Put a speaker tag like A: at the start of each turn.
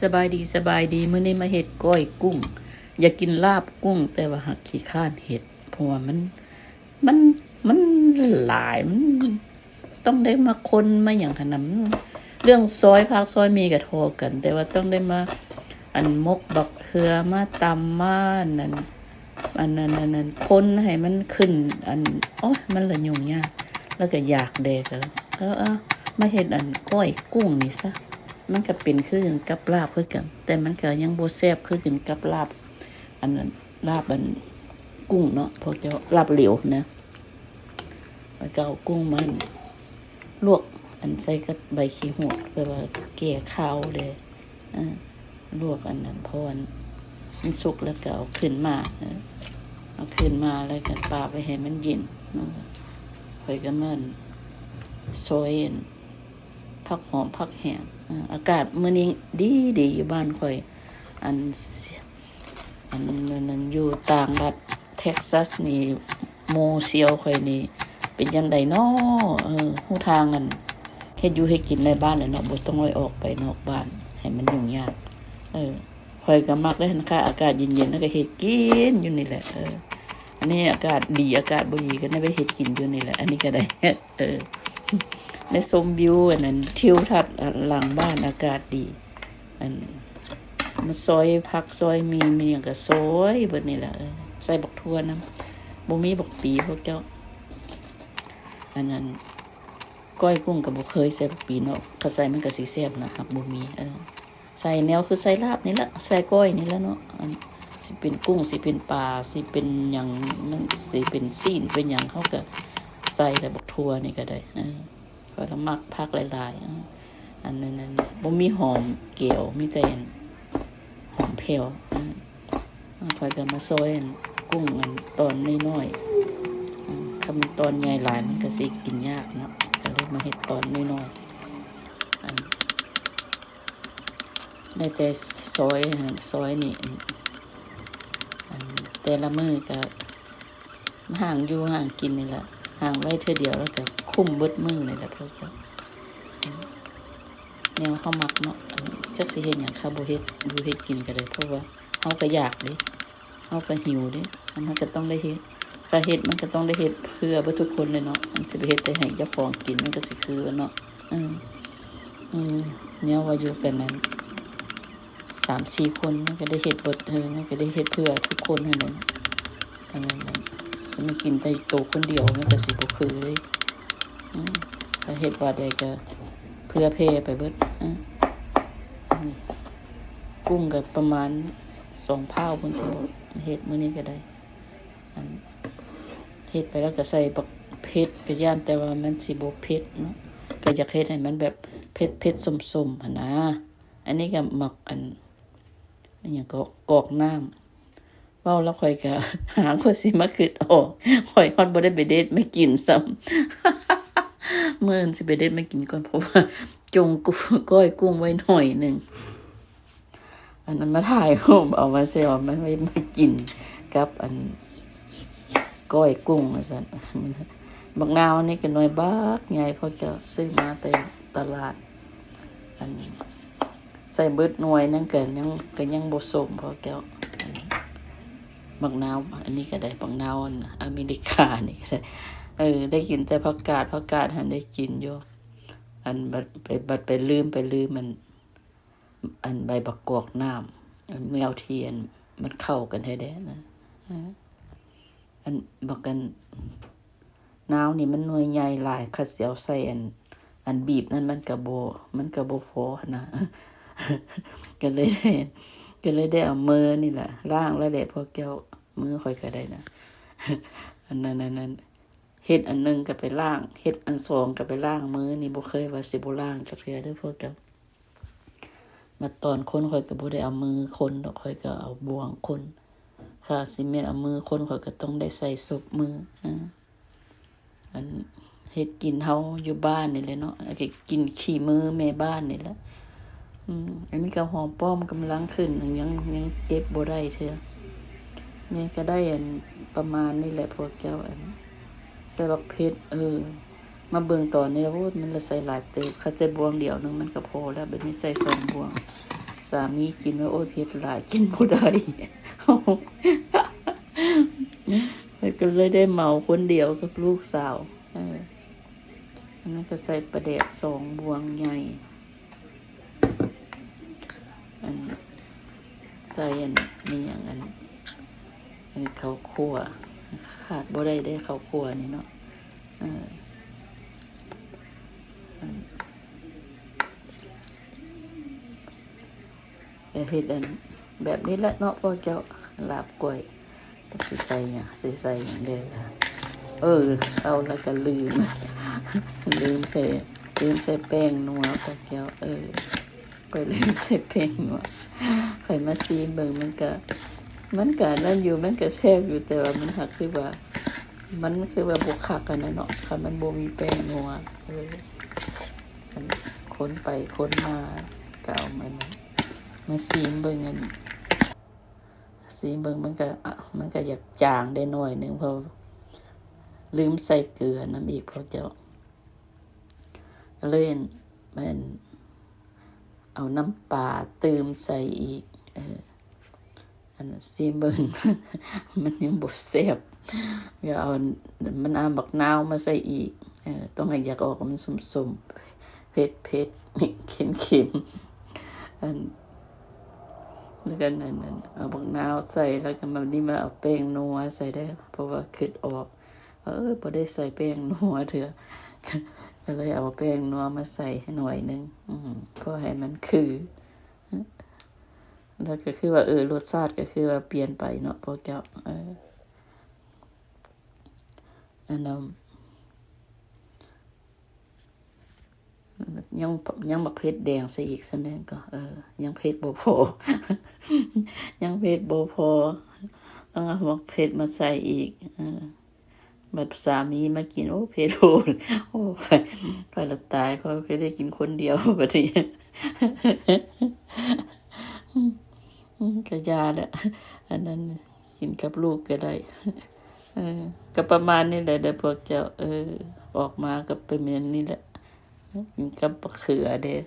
A: สบายดีมื้อนี้มาเฮ็ดก้อยกุ้งอยากกินลาบกุ้งแต่ว่าหักขี้คร้านเฮ็ดเพราะว่ามันมันหลายมันต้องได้มาคนมาหยังขนาดนั้นเรื่องซอยผักซอยมีก็โทอกัน แต่ว่าต้องได้มาอันมกบักเขือมาตำมานั่นอันนั้นคนให้มันขึ้นอันโอ๊ยมันละยุ่งยากแล้วก็อยากแดกแล้วมาเฮ็ดอันก้อยกุ้งนี่ซะมันก็เป็นคือกันกับลาบคือกันแต่มันก็ยังบ่แซ่บคือกันกับลาบอันนั้นลาบอันกุ้งเนาะพวกเจ้าลาบเหลวนะแล้วก็เอากุ้งมันลวกอันใส่กับใบขี้หูดเพื่อว่าแก้คาวเด้ลวกอันนั้นพอมันสุกแล้วก็เอาขึ้นมาเอาขึ้นมาแล้วก็ปาไปให้มันเย็นค่อยก็มันซอยผักหอมผักแห้งอากาศมื้อนี้ดีอยู่บ้านข่อยอันนั้นอยู่ต่างรัฐเท็กซัสนี่โมเซียวข่อยนี่เป็นจังไดน้อฮู้ทางกันเฮ็ดอยู่ให้กินในบ้านเนาะบ่ต้องออกไปนอกบ้านให้มันยุ่งยากข่อยก็มักได้นะคะอากาศเย็นๆแล้วก็เฮ็ดกินอยู่นี่แหละอันนี้อากาศดีอากาศบ่ดีก็ได้ไปเฮ็ดกินอยู่นี่แหละอันนี้ก็ได้ได้ชมวิวอันนั้นทิวทัศน์หลังบ้านอากาศดีอันมาซอยผักซอยมีหยังก็ซอยเบิดนี่แหละใส่บักทั่วนำบ่มีบักปีพวกเจ้าอันนั้นก้อยกุ้งก็บ่เคยใส่บักปีเนาะถ้าใส่มันก็สิแซ่บนะครับบ่มีใส่แนวคือใส่ลาบนี่แหละใส่ก้อยนี่แหละเนาะสิเป็นกุ้งสิเป็นปลาสิเป็นหยังมันสิเป็นซีนเป็นหยังเขาก็ใส่แต่บักทั่วนี่ก็ได้ก็ละมักผักหลายๆอันนั้นบ่มีหอมเกี่ยวมีแต่หอมแผ่วค่อยก็มาซอยกุ้งมันตอนน้อยๆถ้ามันตอนใหญ่หลายมันก็สิกินยากเนาะก็เลยมาเฮ็ดตอนน้อยๆได้แต่ซอยนี่แต่ละมื้อก็ห่างอยู่ห่างกินนี่แหละห่างไว้เทื่อเดียวแล้วก็คุ้มเบิดมื้อนี่แหละพวกเจ้าแนวเฮามักเนาะจักสิเฮ็ดหยังค่ะบ่เฮ็ดกินก็ได้เพราะว่าเฮาก็อยากเด้เฮาก็หิวเด้มันก็ต้องได้เฮ็ดถ้าเฮ็ดมันก็ต้องได้เฮ็ดเพื่อเบิดทุกคนเลยเนาะมันสิไปเฮ็ดแต่ให้เจ้าของกินมันก็สิคือเนาะแนวว่าอยู่กันนั้น 3-4 คนมันก็ได้เฮ็ดเบิดมันก็ได้เฮ็ดเพื่อทุกคนนั่นแหละอันนั้นสิมากินแต่โตคนเดียวมันก็สิบ่คือเลยถ้าเฮ็ดว่าใดก็เพื่อเพไปเบิดกุ้งก็ประมาณ2 เผาเพิ่นสิเฮ็ดมื้อนี้ก็ได้เฮ็ดไปแล้วก็ใส่บักเผ็ดก็ย่านแต่ว่ามันสิบ่เผ็ดเนาะก็อยากเฮ็ดให้มันแบบเผ็ดส้มๆหั่นนะอันนี้ก็มักอันหยังก็กอกน้ำเว้าแล้วข่อยก็หาคนสิมาคิดออกข่อยฮอดบ่ได้ไปเดทไม่กินซ้ำมื้อสิไปเดทไม่กินก่อนเพราะว่าจงก้อยกุ้งไว้หน่อยนึงอันนั้นมาถ่ายรูปเอามาแซวมันไม่กินกับอันก้อยกุ้งว่าซั่นบักนาวนี่ก็น้อยบักใหญ่พอจะซื้อมาแต่ตลาดอันใส่เบิดหน่วยนั่นก็ยังบ่สมพอแก้วบักนาวอันนี้ก็ได้บักนาวอเมริกานี่ก็ได้ได้กินแต่ผักกาดหันได้กินอยู่อันบัดไปลืมมันอันใบบักกอกน้ำแมวเทียนมันเข้ากันแท้ๆนะอันบักกันนาวนี่มันหน่วยใหญ่หลายคัดเสียวใส่อันบีบนั้นมันก็บ่พอนะก็เลยได้เอามือนี่แหละล้างแล้วแหละพอแก้วมือค่อยก็ได้นะอันนั้นเฮ็ดอันนึงก็ไปล้างเฮ็ดอัน2ก็ไปล้างมือนี่บ่เคยว่าสิบ่ล้างจักเทื่อเด้อพวกแก้วมาตอนคนค่อยก็บ่ได้เอามือคนดอกค่อยก็เอาบ่วงคนค่ะสิแม่นเอามือคนค่อยก็ต้องได้ใส่ศพมืออันเฮ็ดกินเฮาอยู่บ้านนี่แหละเนาะก็กินขี้มือแม่บ้านนี่แหละอันนี้ก็หอมป้อมกำลังขึ้นยังเจ็บบ่ได้เทื่อนี่ก็ได้อันประมาณนี้แหละพวกเจ้าอันใส่บักเผ็ดมาเบิ่งตอนนี้แล้วมันละใส่หลายเติบคันใส่บวงเดียวนึงมันก็พอแล้วบัดนี้ใส่2 บวง สามีกินว่าโอ้ยเผ็ดหลายกินบ่ได้แล้วก็เลยได้เมาคนเดียวกับลูกสาวอันนั้นก็ใส่ปลาแดก2 บวงใหญ่อันใส่อันนี้อย่างอันข้าวคั่วขาดบ่ได้ข้าวคั่วนี่เนาะแต่เฮ็ดอันแบบนี้ละเนาะพวกเจ้าลาบกล้วยสิใส่หยังสิใส่หยังเด้อเอาแล้วก็ลืมใส่แป้งนัวพวกเจ้าไปลืมใส่แป้งนัวค่อยมาซีเบิ่งมันก็นั่นอยู่มันก็แซ่บอยู่แต่ว่ามันหักคือว่าบ่คักกันนะเนาะคันมันบ่มีแป้งนัวคนไปคนมาก็เอามาซีเบิ่งมันก็อยากจางได้หน่อยนึงเพราะลืมใส่เกลือน้ำอีกเพราะเจ้าเลยมันเอาน้ำปลาเติมใส่อีกอันซีเบิ่ง มันยังบ่แซ่บอย่าเอามันเอาบักนาวมาใส่อีกต้องให้อยากออกมันส้มๆเผ็ดๆเค็มๆแล้วก็นั่นเอาบักนาวใส่แล้วก็มานี่มาเอาแป้งนัวใส่ได้เพราะว่าคิดออกบ่ได้ใส่แป้งนัวเถอะก็เลยเอาแป้งนัวมาใส่ให้หน่อยนึงเพื่อให้มันแล้วก็คือว่ารสชาติก็คือว่าเปลี่ยนไปเนาะพวกเจ้าอันนั้นยังบักเผ็ดแดงใส่อีกซั่นแม่นก็ยังเผ็ดบ่พอ ยังเผ็ดบ่พอต้องเอาบักเผ็ดมาใส่อีกบัดสามีมากินโอ้เผ็ดโหดโอ้ค่อยละตายค่อยได้กินคนเดียวบัดนี้ ก็ยาแหละอันนั้นกินกับลูกก็ได้ก็ประมาณนี้แหละเด้อพวกเจ้าออกมาก็เป็นอย่างนี้แหละกินกับมะเขือเด้อ